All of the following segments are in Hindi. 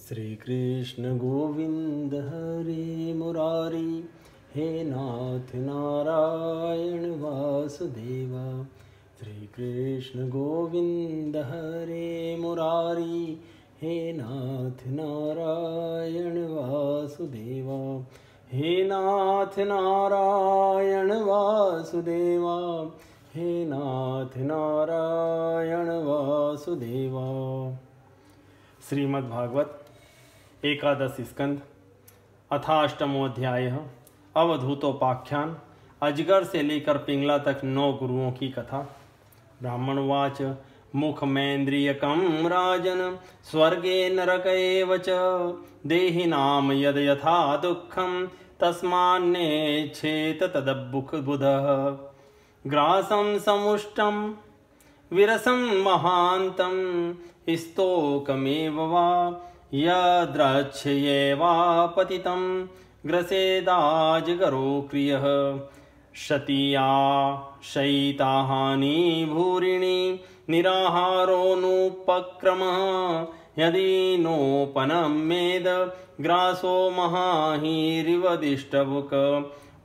श्री कृष्ण गोविंद हरे मुरारी, हे नाथ नारायण वासुदेवा। श्री कृष्ण गोविंद हरे मुरारी, हे नाथ नारायण वासुदेवा। हे नाथ नारायण वासुदेवा, हे नाथ नारायण वासुदेवा। श्रीमद्भागवत एकादश स्कंध अथाष्टमोऽध्याय अवधूतोपाख्यान। अजगर से लेकर पिंगला तक 9 गुरुओं की कथा। ब्राह्मणवाच मुखमेन्द्रियकं राजन स्वर्गे नरक एव च देहिनां यद् यथा दुःखं तस्मान्नेच्छेत तदबुधः। ग्रासं समुष्टं विरसं महान्तं स्तोकमेव वा यद्रक्ष्येवापतितं ग्रसेदाजगरो क्रियः। शतीया शयिताहानि भूरिणि निराहारोऽनुपक्रमः यदि नोपनमेद ग्रासो महाहिरिवदिष्टभुक्।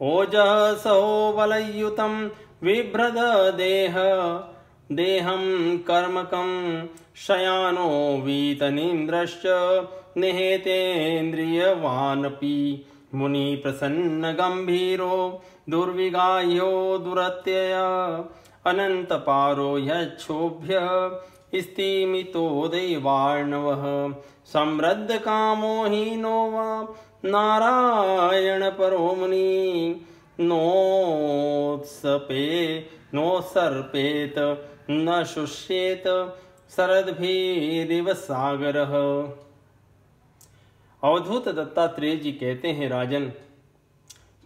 ओजसो बलयुतं बिभ्रद देहं कर्मकं शयानो वीतनीन्द्रश्च निहेतेन्द्रियवानपि। मुनि प्रसन्न गंभीरो दुर्विगाह्यो दुरत्यया अनंतपारो यच्छोभ्य स्तिमितो दैवार्णवः। समृद्ध कामो हीनो वा नारायण परो मुनि नोत्सर्पेत न शुष्येत शरद्भिरिव सागरः। अवधूत दत्तात्रेय जी कहते हैं, राजन,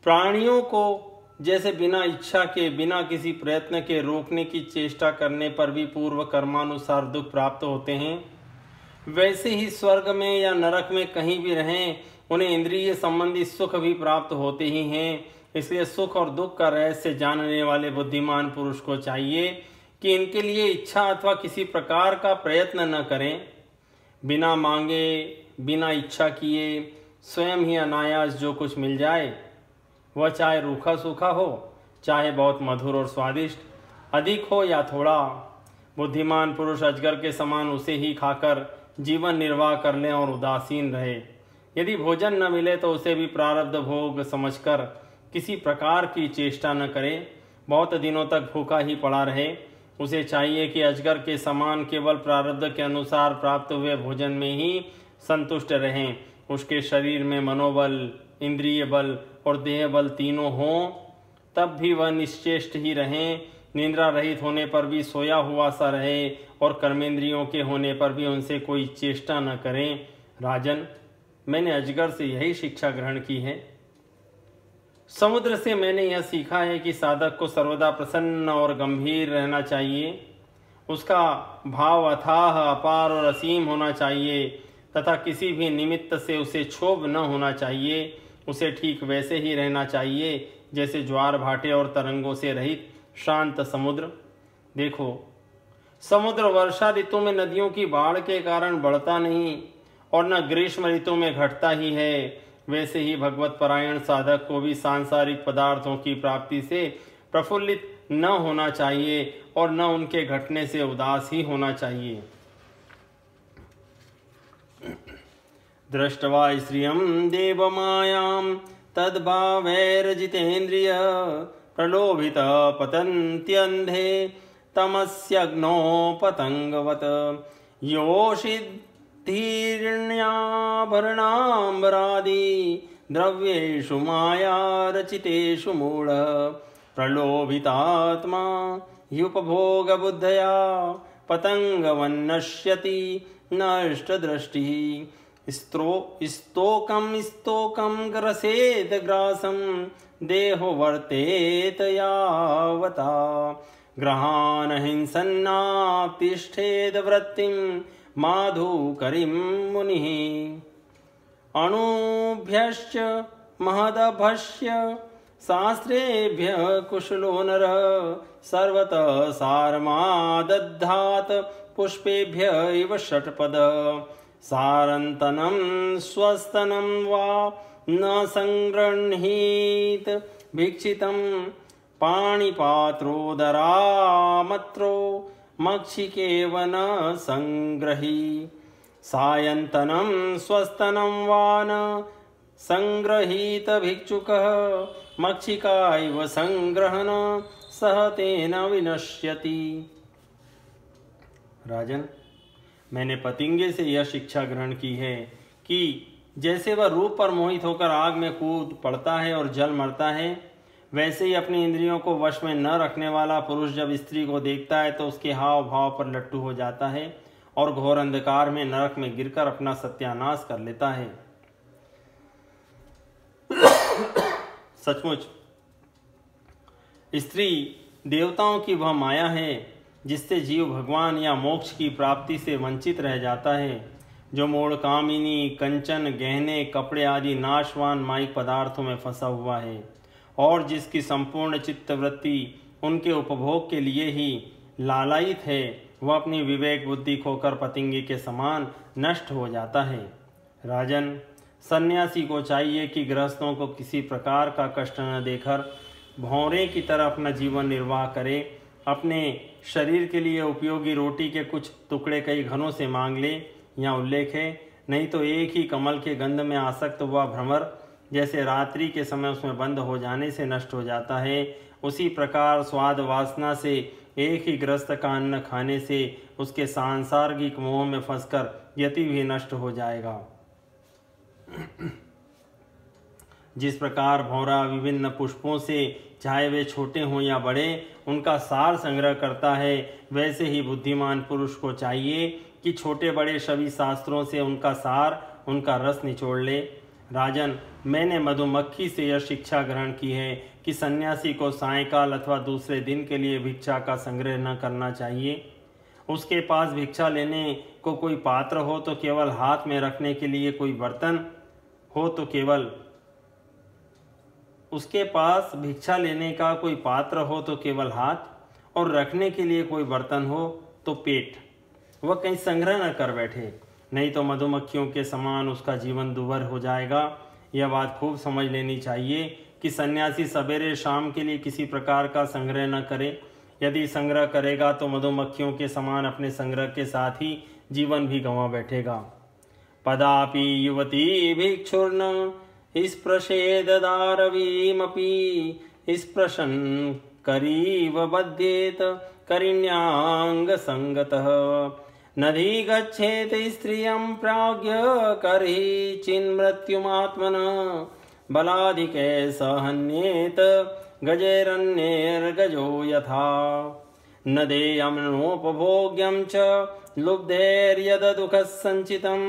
प्राणियों को जैसे बिना इच्छा के, बिना किसी प्रयत्न के रोकने की चेष्टा करने पर भी पूर्व कर्मानुसार दुख प्राप्त होते हैं, वैसे ही स्वर्ग में या नरक में कहीं भी रहें, उन्हें इंद्रिय संबंधी सुख भी प्राप्त होते ही हैं। इसलिए सुख और दुख का रहस्य जानने वाले बुद्धिमान पुरुष को चाहिए कि इनके लिए इच्छा अथवा किसी प्रकार का प्रयत्न न करें। बिना मांगे, बिना इच्छा किए स्वयं ही अनायास जो कुछ मिल जाए, वह चाहे रूखा सूखा हो, चाहे बहुत मधुर और स्वादिष्ट, अधिक हो या थोड़ा, बुद्धिमान पुरुष अजगर के समान उसे ही खाकर जीवन निर्वाह कर ले और उदासीन रहे। यदि भोजन न मिले तो उसे भी प्रारब्ध भोग समझकर किसी प्रकार की चेष्टा न करे, बहुत दिनों तक भूखा ही पड़ा रहे। उसे चाहिए कि अजगर के समान केवल प्रारब्ध के अनुसार प्राप्त हुए भोजन में ही संतुष्ट रहें। उसके शरीर में मनोबल, इंद्रिय बल और देह बल तीनों हों, तब भी वह निश्चेष्ट ही रहें। निद्रा रहित होने पर भी सोया हुआ सा रहे और कर्मेंद्रियों के होने पर भी उनसे कोई चेष्टा न करें। राजन, मैंने अजगर से यही शिक्षा ग्रहण की है। समुद्र से मैंने यह सीखा है कि साधक को सर्वदा प्रसन्न और गंभीर रहना चाहिए। उसका भाव अथाह, अपार और असीम होना चाहिए तथा किसी भी निमित्त से उसे क्षोभ न होना चाहिए। उसे ठीक वैसे ही रहना चाहिए जैसे ज्वार भाटे और तरंगों से रहित शांत समुद्र। देखो, समुद्र वर्षा ऋतु में नदियों की बाढ़ के कारण बढ़ता नहीं और न ग्रीष्म ऋतु में घटता ही है। वैसे ही भगवत परायण साधक को भी सांसारिक पदार्थों की प्राप्ति से प्रफुल्लित न होना चाहिए और न उनके घटने से उदास ही होना चाहिए। दृष्ट्वा श्रियं देवमायां तद्भावैर्जितेन्द्रिय प्रलोभित पतन्त्यन्धे तमस्यग्नो पतंगवत। योषिद्धीर्ण्याभरणाम्बरादि द्रव्येषु माया रचितेषु मूढ़। प्रलोभितात्मा ह्युपभोगबुद्धया पतंगवन्नश्यति नष्टदृष्टिः। स्तोकं ग्रसेद ग्रासं देहो वर्तेत यावता। ग्रहान हिंसन्नातिष्ठेद वृत्तिं माधुकरीं मुनिः। अणुभ्यश्च महदभस्य शास्त्रेभ्य कुशलो नरः। सर्वतः सारमादधात पुष्पेभ्य इव षट्पद। सारन्तनं स्वस्तनं वा न संगृह्णीत भिक्षितं पाणिपात्रोदरामत्रो मक्षिकेव न संग्रही सायन्तनं स्वस्तनं वा न संग्रहीत भिक्षुकः मक्षिका इव संग्रहण सह तेन विनश्यति। राजन, मैंने पतिंगे से यह शिक्षा ग्रहण की है कि जैसे वह रूप पर मोहित होकर आग में कूद पड़ता है और जल मरता है, वैसे ही अपनी इंद्रियों को वश में न रखने वाला पुरुष जब स्त्री को देखता है तो उसके हाव भाव पर लट्टू हो जाता है और घोर अंधकार में नरक में गिरकर अपना सत्यानाश कर लेता है। सचमुच स्त्री देवताओं की वह माया है जिससे जीव भगवान या मोक्ष की प्राप्ति से वंचित रह जाता है। जो मूढ़ कामिनी कंचन, गहने, कपड़े आदि नाशवान माइक पदार्थों में फंसा हुआ है और जिसकी संपूर्ण चित्तवृत्ति उनके उपभोग के लिए ही लालायित है, वह अपनी विवेक बुद्धि खोकर पतंगे के समान नष्ट हो जाता है। राजन, सन्यासी को चाहिए कि गृहस्थों को किसी प्रकार का कष्ट न देकर भौरे की तरह अपना जीवन निर्वाह करे। अपने शरीर के लिए उपयोगी रोटी के कुछ टुकड़े कई घरों से मांग ले, यहाँ उल्लेख है। नहीं तो एक ही कमल के गंध में आसक्त हुआ भ्रमर जैसे रात्रि के समय उसमें बंद हो जाने से नष्ट हो जाता है, उसी प्रकार स्वाद वासना से एक ही ग्रस्त का अन्न खाने से उसके सांसारिक मोह में फंसकर यति भी नष्ट हो जाएगा। जिस प्रकार भौरा विभिन्न पुष्पों से, चाहे वे छोटे हों या बड़े, उनका सार संग्रह करता है, वैसे ही बुद्धिमान पुरुष को चाहिए कि छोटे बड़े सभी शास्त्रों से उनका सार, उनका रस निचोड़ ले। राजन, मैंने मधुमक्खी से यह शिक्षा ग्रहण की है कि सन्यासी को सायंकाल अथवा दूसरे दिन के लिए भिक्षा का संग्रह न करना चाहिए। उसके पास भिक्षा लेने को कोई पात्र हो तो केवल हाथ में रखने के लिए कोई बर्तन हो तो केवल उसके पास भिक्षा लेने का कोई पात्र हो तो केवल हाथ और रखने के लिए कोई बर्तन हो तो पेट। वह कहीं संग्रह न कर बैठे, नहीं तो मधुमक्खियों के समान उसका जीवन दुभर हो जाएगा। यह बात खूब समझ लेनी चाहिए कि सन्यासी सवेरे शाम के लिए किसी प्रकार का संग्रह न करे। यदि संग्रह करेगा तो मधुमक्खियों के समान अपने संग्रह के साथ ही जीवन भी गंवा बैठेगा। पदापि युवती भिक्षुर्न स्पृशेद दारवीमपि स्पृशन करीव बध्येत करिण्याङ्ग संगतः नदी गच्छेत स्त्रियं प्राज्ञ करहि चिन्मृत्युमात्मनः बलाधिके सहन्येत गजैरन्यैर्गजो यथा न देयमनोपभोग्यं च लुब्धैर्यद दुःखसञ्चितं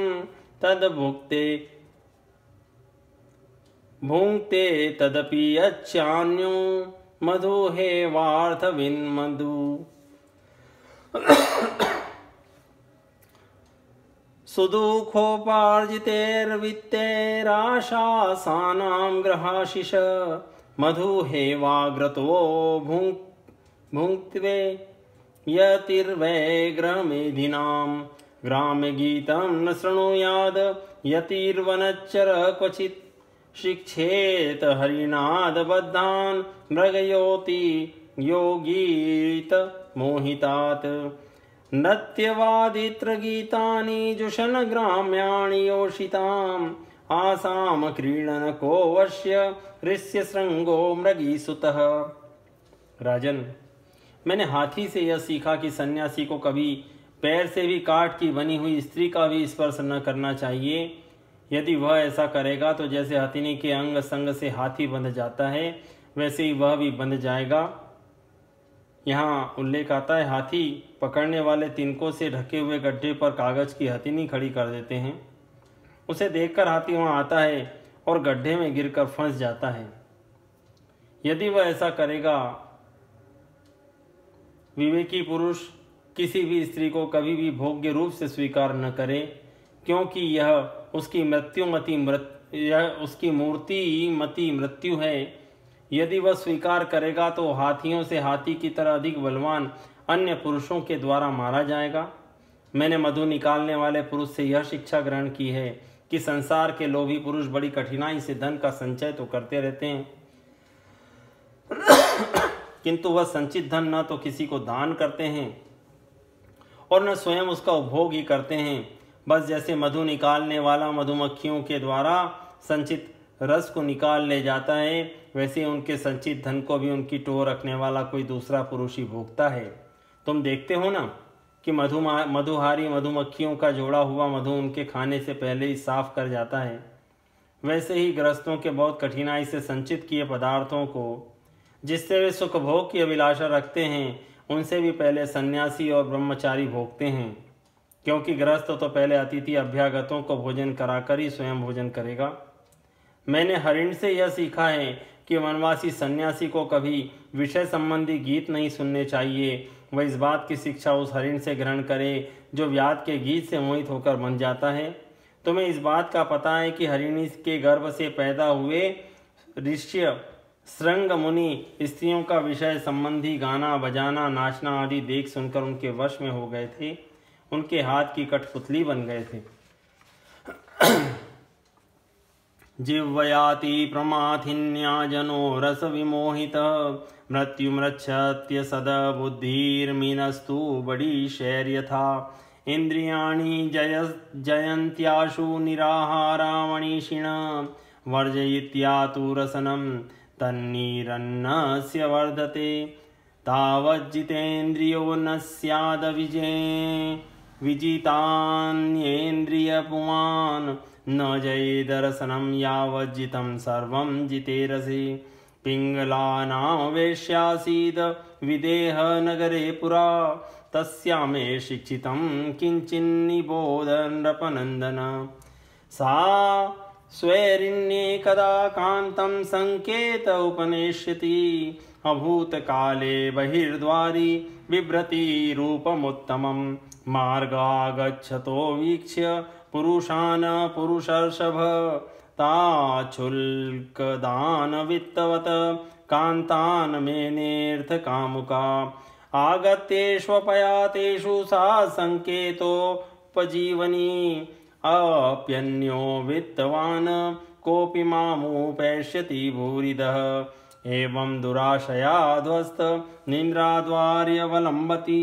भुङ्क्ते तदपि यच्चान्यो मधुहेवार्थविन्मधु। सुदुःखोपार्जितेर्वित्तेराशासानां ग्रहाशिष मधुहेवाग्रतो भुङ्क्त्वे यतिर्वैग्रमेधिनां ग्राम्यगीतं न शृणुयाद यतिर्वनच्चर क्वचित् शिक्षेत हरिनादबद्धान् मृगयोति योगीत मोहितात् नत्यवादित्र गीतानि जुषन ग्राम्याणि योषिताम् आसाम क्रीडन को वश्य ऋष्य श्रृंगो मृगीसुतः। राजन, मैंने हाथी से यह सीखा कि सन्यासी को कभी पैर से भी काठ की बनी हुई स्त्री का भी स्पर्श न करना चाहिए। यदि वह ऐसा करेगा तो जैसे हथिनी के अंग संग से हाथी बंध जाता है, वैसे ही वह भी बंध जाएगा। यहाँ उल्लेख आता है, हाथी पकड़ने वाले तिनकों से ढके हुए गड्ढे पर कागज की हथिनी खड़ी कर देते हैं। उसे देखकर हाथी वहां आता है और गड्ढे में गिरकर फंस जाता है। यदि वह ऐसा करेगा, विवेकी पुरुष किसी भी स्त्री को कभी भी भोग्य रूप से स्वीकार न करे, क्योंकि यह उसकी मूर्तिमती मृत्यु है। यदि वह स्वीकार करेगा तो हाथियों से हाथी की तरह अधिक बलवान अन्य पुरुषों के द्वारा मारा जाएगा। मैंने मधु निकालने वाले पुरुष से यह शिक्षा ग्रहण की है कि संसार के लोभी पुरुष बड़ी कठिनाई से धन का संचय तो करते रहते हैं, किंतु वह संचित धन न तो किसी को दान करते हैं और न स्वयं उसका उपभोग ही करते हैं। बस जैसे मधु निकालने वाला मधुमक्खियों के द्वारा संचित रस को निकाल ले जाता है, वैसे उनके संचित धन को भी उनकी टोह रखने वाला कोई दूसरा पुरुष ही भोगता है। तुम देखते हो ना कि मधुहारी मधुमक्खियों का जोड़ा हुआ मधु उनके खाने से पहले ही साफ कर जाता है। वैसे ही गृहस्थों के बहुत कठिनाई से संचित किए पदार्थों को, जिससे वे सुख भोग की अभिलाषा रखते हैं, उनसे भी पहले सन्यासी और ब्रह्मचारी भोगते हैं, क्योंकि गृहस्थ तो पहले अतिथि अभ्यागतों को भोजन कराकर ही स्वयं भोजन करेगा। मैंने हरिण से यह सीखा है कि वनवासी सन्यासी को कभी विषय संबंधी गीत नहीं सुनने चाहिए। वह इस बात की शिक्षा उस हरिण से ग्रहण करे जो व्याध के गीत से मोहित होकर बन जाता है। तुम्हें इस बात का पता है कि हरिणी के गर्भ से पैदा हुए ऋष्य श्रृंग मुनि स्त्रियों का विषय संबंधी गाना बजाना नाचना आदि देख सुनकर उनके वश में हो गए थे, उनके हाथ की कठपुतली बन गए थे। जिह्वयाति प्रमाथिन्या जनो रस विमोहित मृत्युमृच्छत्य सदबुद्धिर्मीनस्तु बड़ी शैर्यथा इंद्रियाणि जयन्त्याशु निराहारामणिषिण वर्जयित्यातु रसनं तन्नीरन्नस्य वर्धते तावज्जितेन्द्रियो न स्याद विजितान्येन्द्रियपुमान् न जयेदर्शनं यावज्जितं सर्वं जितेरसि पिङ्गलानां वेश्यासीद विदेह नगरे पुरा तस्यामे शिक्षितं किञ्चिन्निबोध नृपनन्दन सा स्वैरिण्ये कदा कान्तं संकेत उपनेष्यति अभूतकाले बहिर्द्वारि बिभ्रति रूपमुत्तमं मार्गागच्छतो वीक्ष्य पुरुषान् पुरुषर्षभ ताच्छुल्कदान वित्तवत कान्तान् मेनेऽर्थ कामुका आगत्येष्वपयातेषु सा संकेतोपजीवनी अप्यन्यो वित्तवान् कोऽपि मामुपैष्यति भूरिदः एवं दुराशया ध्वस्त निन्द्राद्वार्यवलम्बति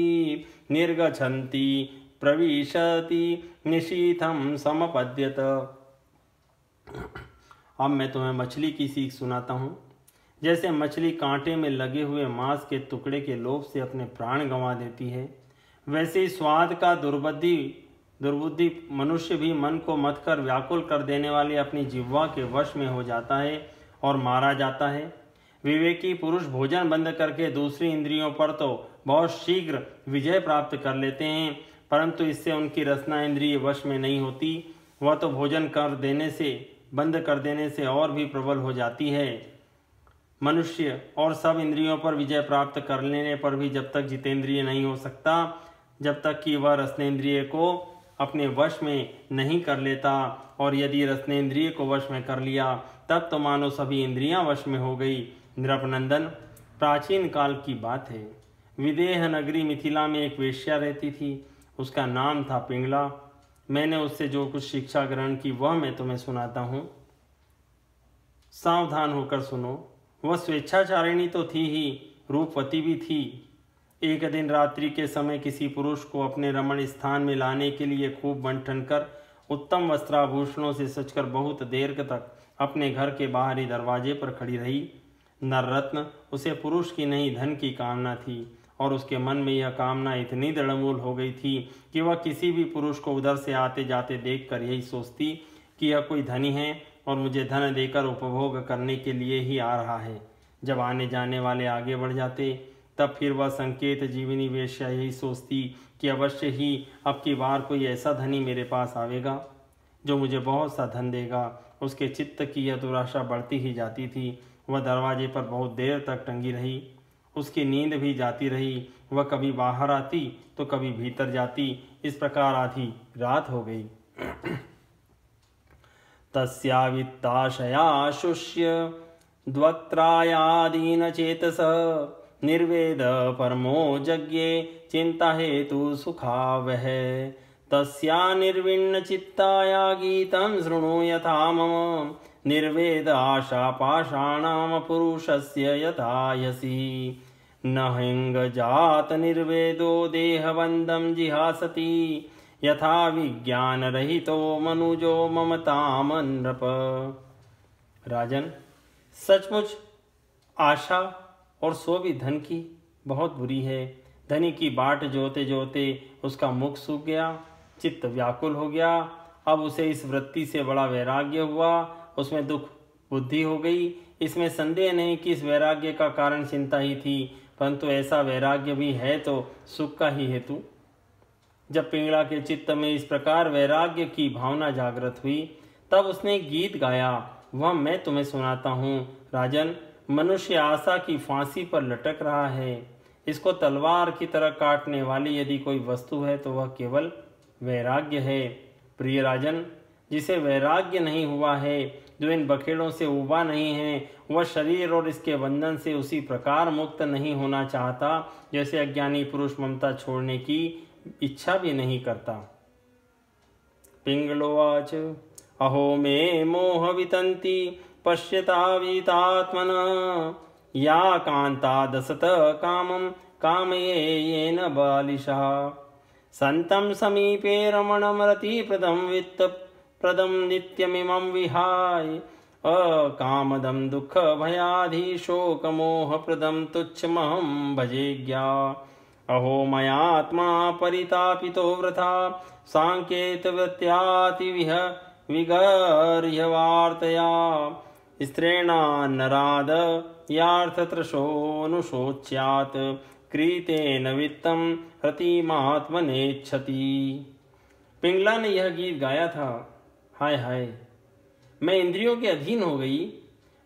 निर्गच्छन्ति प्रविशति निशीथं समपद्यत। अब मैं तुम्हें मछली की सीख सुनाता हूँ। जैसे मछली कांटे में लगे हुए मांस के टुकड़े के लोभ से अपने प्राण गंवा देती है, वैसे ही स्वाद का दुर्बुद्धि मनुष्य भी मन को मथ कर व्याकुल कर देने वाली अपनी जिह्वा के वश में हो जाता है और मारा जाता है। विवेकी पुरुष भोजन बंद करके दूसरी इंद्रियों पर तो बहुत शीघ्र विजय प्राप्त कर लेते हैं, परंतु इससे उनकी रसना इंद्रिय वश में नहीं होती। वह तो भोजन बंद कर देने से और भी प्रबल हो जाती है। मनुष्य और सब इंद्रियों पर विजय प्राप्त कर लेने पर भी जब तक जितेंद्रिय नहीं हो सकता, जब तक कि वह रसनेन्द्रिय को अपने वश में नहीं कर लेता, और यदि रसनेन्द्रिय को वश में कर लिया तब तो मानो सभी इंद्रियां वश में हो गई। नृपनंदन, प्राचीन काल की बात है। विदेह नगरी मिथिला में एक वेश्या रहती थी। उसका नाम था पिंगला। मैंने उससे जो कुछ शिक्षा ग्रहण की वह मैं तुम्हें सुनाता हूँ। सावधान होकर सुनो। वह स्वेच्छाचारिणी तो थी ही, रूपवती भी थी। एक दिन रात्रि के समय किसी पुरुष को अपने रमण स्थान में लाने के लिए खूब बंटन कर उत्तम वस्त्राभूषणों से सजकर बहुत देर तक अपने घर के बाहरी दरवाजे पर खड़ी रही। नररत्न, उसे पुरुष की नहीं धन की कामना थी, और उसके मन में यह कामना इतनी दृढ़मूल हो गई थी कि वह किसी भी पुरुष को उधर से आते जाते देखकर यही सोचती कि यह कोई धनी है और मुझे धन देकर उपभोग करने के लिए ही आ रहा है। जब आने जाने वाले आगे बढ़ जाते तब फिर वह संकेत जीवनी वेश्या यही सोचती कि अवश्य ही अब की बार कोई ऐसा धनी मेरे पास आवेगा जो मुझे बहुत सा धन देगा। उसके चित्त की यह दुराशा बढ़ती ही जाती थी। वह दरवाजे पर बहुत देर तक टंगी रही। उसकी नींद भी जाती रही। वह कभी बाहर आती तो कभी भीतर जाती। इस प्रकार आधी रात हो गई। तस्या वित्ताशया शुष्य द्वक्त्रायादीन चेतस निर्वेद परमो यज्ञे चिंता हेतु सुखावह तस्या निर्विण्ण चित्ताया गीतं शृणु यथा मम निर्वेद आशा पाषाणाम पुरुषस्य यथायसी न हिंग जात निर्वेदो देहबंधं जिहासति यथा विज्ञान रहितो मनुजो ममताम नृप। राजन, सचमुच आशा और सो भी धन की बहुत बुरी है। धनी की बाट जोते जोते उसका मुख सूख गया, चित्त व्याकुल हो गया। अब उसे इस वृत्ति से बड़ा वैराग्य हुआ, उसमें दुख बुद्धि हो गई। इसमें संदेह नहीं कि इस वैराग्य का कारण चिंता ही थी, परंतु ऐसा वैराग्य भी है तो सुख का ही हेतु। जब पिंगला के चित्त में इस प्रकार वैराग्य की भावना जागृत हुई, तब उसने गीत गाया, वह मैं तुम्हें सुनाता हूँ। राजन, मनुष्य आशा की फांसी पर लटक रहा है। इसको तलवार की तरह काटने वाली यदि कोई वस्तु है तो वह केवल वैराग्य है। प्रिय राजन, जिसे वैराग्य नहीं हुआ है, जो इन बखेड़ों से उबा नहीं है, वह शरीर और इसके बंधन से उसी प्रकार मुक्त नहीं होना चाहता जैसे अज्ञानी पुरुष ममता छोड़ने की इच्छा भी नहीं करता। पिंगलोवाच अहो मे मोह वितंती पश्यतावीतात्मन या कांता दसत कामं कामये येन बालिशः संतं समीपे रमणं रतिप्रदं वित्तप्रदं नित्यमिमं विहाय अकामदं दुःखभयाधिशोकमोहप्रदं तुच्छमहं भजे ज्ञा अहो मयात्मा परितापितो वृथा साङ्केतवृत्त्यातिविह विगर्ह्यवार्तया स्त्रीणान्नराद यार्थतृशोऽनुशोच्यात् क्रीतेन वित्तं रतिमात्मनेच्छति। पिंगला ने यह गीत गाया था। हाय हाय, मैं इंद्रियों के अधीन हो गई।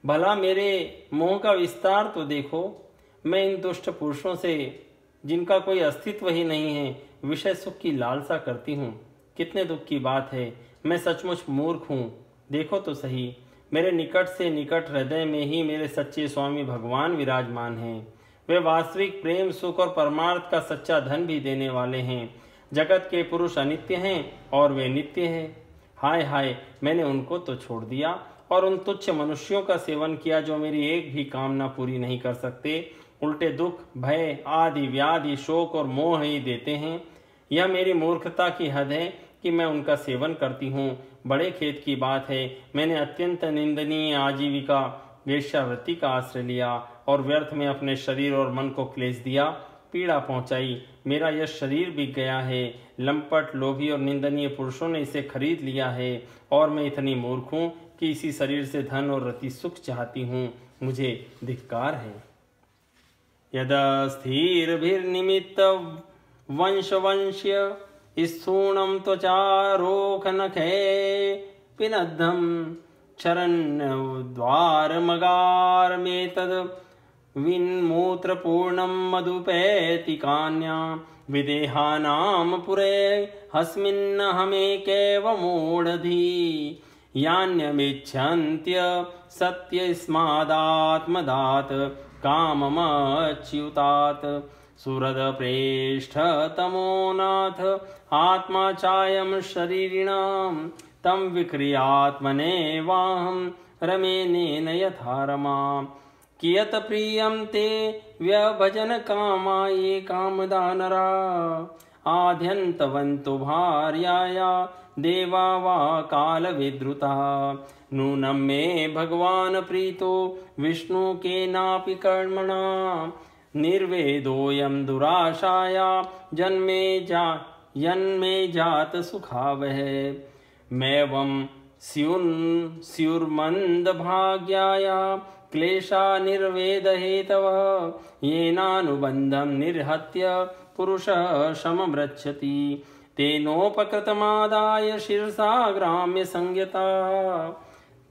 भला मेरे मोह का विस्तार तो देखो। मैं इन दुष्ट पुरुषों से, जिनका कोई अस्तित्व ही नहीं है, विषय सुख की लालसा करती हूँ। कितने दुख की बात है। मैं सचमुच मूर्ख हूँ। देखो तो सही, मेरे निकट से निकट हृदय में ही मेरे सच्चे स्वामी भगवान विराजमान हैं। वे वास्तविक प्रेम, सुख और परमार्थ का सच्चा धन भी देने वाले हैं। जगत के पुरुष अनित्य हैं और वे नित्य हैं। हाय हाय, मैंने उनको तो छोड़ दिया और उन तुच्छ मनुष्यों का सेवन किया जो मेरी एक भी कामना पूरी नहीं कर सकते। उल्टे दुख, भय आदि व्याधि, शोक और मोह ही देते हैं। यह मेरी मूर्खता की हद है कि मैं उनका सेवन करती हूँ। बड़े खेद की बात है, मैंने अत्यंत निंदनीय आजीविका वेश्यावृत्ति का आश्रय लिया और व्यर्थ में अपने शरीर और मन को क्लेश दिया, पीड़ा पहुंचाई। मेरा यह शरीर बिक गया है। लंपट, लोभी और निंदनीय पुरुषों ने इसे खरीद लिया है और मैं इतनी मूर्ख हूँ कि इसी शरीर से धन और रति सुख चाहती हूँ। मुझे धिक्कार है। यदा स्थिरभिर्निमित्त वंशवंश्य स्थूणं त्वचारोखनखे पिनद्धं चरन्द्वारमगारमेतद् विन्मूत्रपूर्णं मधुपैतिकान्या विदेहानां पुरे हस्मिन्नहमेकैव मूढधी यान्यमिच्छन्त्य सत्यस्मादात्मदात् काममच्युतात् सुहृदप्रेष्ठतमोनाथ आत्मा चायं शरीरिणां तं विक्रियात्मने वाहं रमेनेन यथा रमा कियत् प्रियं ते व्यभजन कामा ये कामदानरा आद्यन्तवन्तो भार्याया देवा वा कालविद्रुता नूनं मे भगवान् प्रीतो विष्णु केनापि कर्मणा निर्वेदोऽयं दुराशाया जन्मे जात सुखावह मैवं स्युर्मन्दभाग्याया क्लेशा निर्वेद हेतवः येनानुबन्धं निर्हत्य पुरुषः सममृच्छति तेनोपकृतमादाय शिरसा ग्राम्य संज्ञता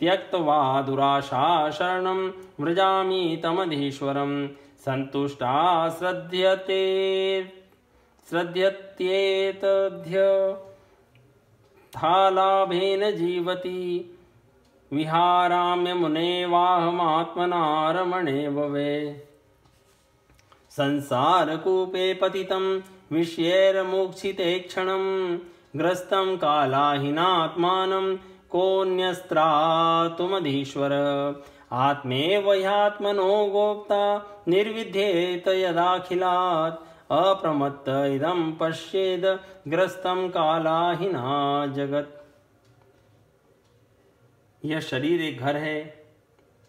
त्यक्त्वा दुराशा शरणं व्रजामि तमधीश्वरं संतुष्टा श्रद्धत्येतद्य थालाभेन जीवति विहाराम्य मुने वाहमात्मना रमणे भवे। संसार कूपे पतितं विषयैर्मोक्षिते क्षणं ग्रस्तं कालाहीनात्मानं कोऽन्यस्त्रातुमधीश्वर आत्मेव ह्यात्मनो गोप्ता निर्विद्येत यदाखिलात् अप्रमत्त इदं पश्येद ग्रस्तं कालाहीना जगत। यह शरीर एक घर है।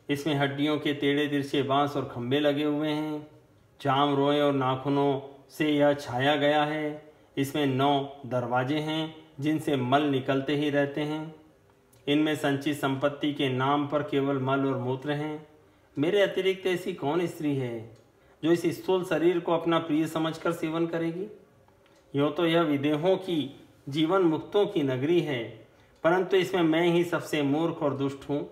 इसमें हड्डियों के टेढ़े तिरछे बांस और खंभे लगे हुए हैं। चाम, रोए और नाखूनों से यह छाया गया है। इसमें 9 दरवाजे हैं जिनसे मल निकलते ही रहते हैं। इनमें संचित संपत्ति के नाम पर केवल मल और मूत्र हैं। मेरे अतिरिक्त ऐसी कौन स्त्री है जो इस स्थूल शरीर को अपना प्रिय समझकर सेवन करेगी? यूँ तो यह विदेहों की, जीवन मुक्तों की नगरी है, परंतु इसमें मैं ही सबसे मूर्ख और दुष्ट हूँ,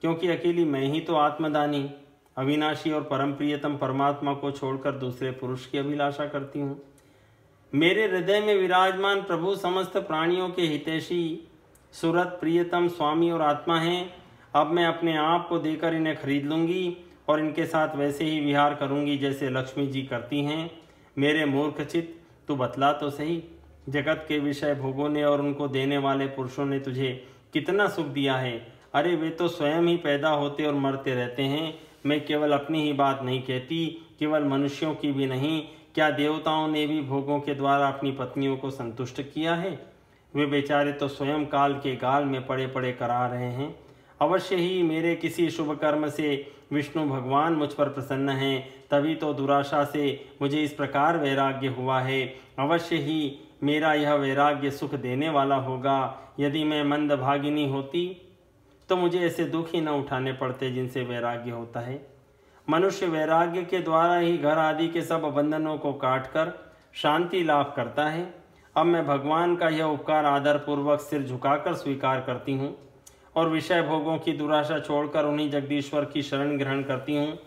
क्योंकि अकेली मैं ही तो आत्मदानी, अविनाशी और परम प्रियतम परमात्मा को छोड़कर दूसरे पुरुष की अभिलाषा करती हूँ। मेरे हृदय में विराजमान प्रभु समस्त प्राणियों के हितैषी, सुरत, प्रियतम, स्वामी और आत्मा हैं। अब मैं अपने आप को देकर इन्हें खरीद लूंगी और इनके साथ वैसे ही विहार करूंगी जैसे लक्ष्मी जी करती हैं। मेरे मूर्ख चित्त, तू बतला तो सही, जगत के विषय भोगों ने और उनको देने वाले पुरुषों ने तुझे कितना सुख दिया है? अरे वे तो स्वयं ही पैदा होते और मरते रहते हैं। मैं केवल अपनी ही बात नहीं कहती, केवल मनुष्यों की भी नहीं, क्या देवताओं ने भी भोगों के द्वारा अपनी पत्नियों को संतुष्ट किया है? वे बेचारे तो स्वयं काल के गाल में पड़े पड़े करा रहे हैं। अवश्य ही मेरे किसी शुभ कर्म से विष्णु भगवान मुझ पर प्रसन्न हैं, तभी तो दुराशा से मुझे इस प्रकार वैराग्य हुआ है। अवश्य ही मेरा यह वैराग्य सुख देने वाला होगा। यदि मैं मंदभागिनी होती तो मुझे ऐसे दुख ही न उठाने पड़ते जिनसे वैराग्य होता है। मनुष्य वैराग्य के द्वारा ही घर आदि के सब बंधनों को काटकर शांति लाभ करता है। अब मैं भगवान का यह उपकार आदर पूर्वक सिर झुकाकर स्वीकार करती हूँ और विषय भोगों की दुराशा छोड़कर उन्हीं जगदीश्वर की शरण ग्रहण करती हूँ।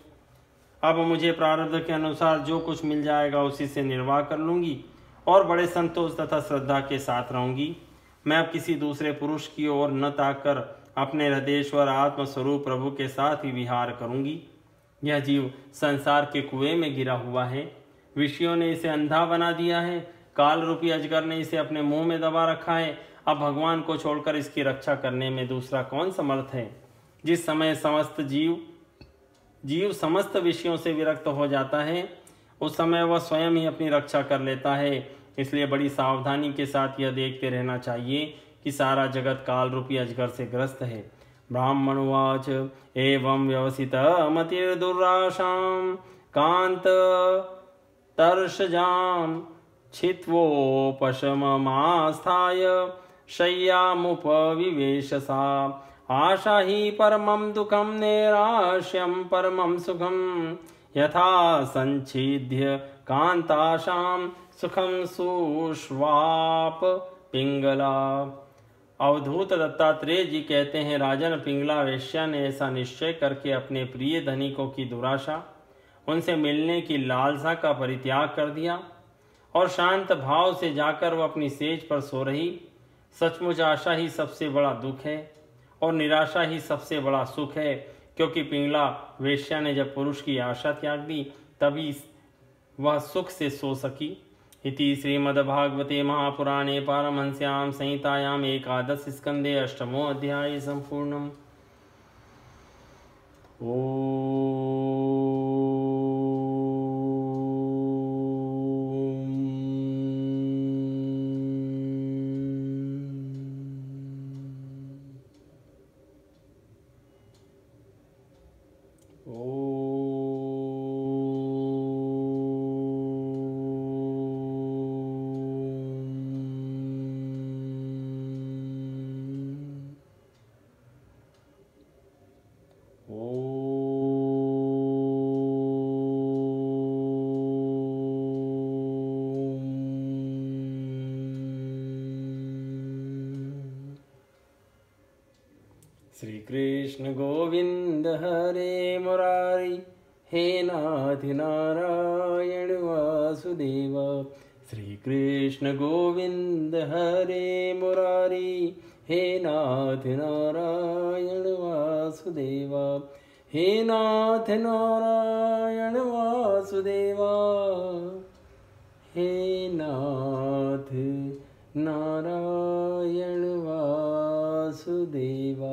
अब मुझे प्रारब्ध के अनुसार जो कुछ मिल जाएगा उसी से निर्वाह कर लूँगी और बड़े संतोष तथा श्रद्धा के साथ रहूँगी। मैं अब किसी दूसरे पुरुष की ओर न ताककर अपने हृदयेश्वर आत्मस्वरूप प्रभु के साथ ही विहार करूँगी। यह जीव संसार के कुएं में गिरा हुआ है। विषयों ने इसे अंधा बना दिया है। काल रूपी अजगर ने इसे अपने मुंह में दबा रखा है। अब भगवान को छोड़कर इसकी रक्षा करने में दूसरा कौन समर्थ है? जिस समय समस्त जीव समस्त विषयों से विरक्त हो जाता है, उस समय वह स्वयं ही अपनी रक्षा कर लेता है। इसलिए बड़ी सावधानी के साथ यह देखते रहना चाहिए कि सारा जगत काल रूपी अजगर से ग्रस्त है। ब्राह्मणवाच एवं व्यवसित मतिर्दुराशां कांत तर्षजां छित्वोपशममास्थाय शय्यामुपविवेश सा आशा ही परमं दुःखं नैराश्यं परमं सुखं यथा संच्छिद्य कांताशां सुखं सुष्वाप पिंगला। अवधूत दत्तात्रेय जी कहते हैं, राजन, पिंगला वेश्या ने ऐसा निश्चय करके अपने प्रिय धनिकों की दुराशा, उनसे मिलने की लालसा का परित्याग कर दिया और शांत भाव से जाकर वह अपनी सेज पर सो रही। सचमुच आशा ही सबसे बड़ा दुख है और निराशा ही सबसे बड़ा सुख है, क्योंकि पिंगला वेश्या ने जब पुरुष की आशा त्याग दी तभी वह सुख से सो सकी। इति श्रीमद्भागवते महापुराणे पारमहंस्यां संहितायां एकादश स्कंदे अष्टमो अध्याय संपूर्णम्। श्री कृष्ण गोविंद हरे मुरारी, हे नाथ नारायण वासुदेव। श्री कृष्ण गोविंद हरे मुरारी, हे नाथ नारायण वासुदेव। हे नाथ नारायण वासुदेवा, हे नाथ नारायण वासुदेवा।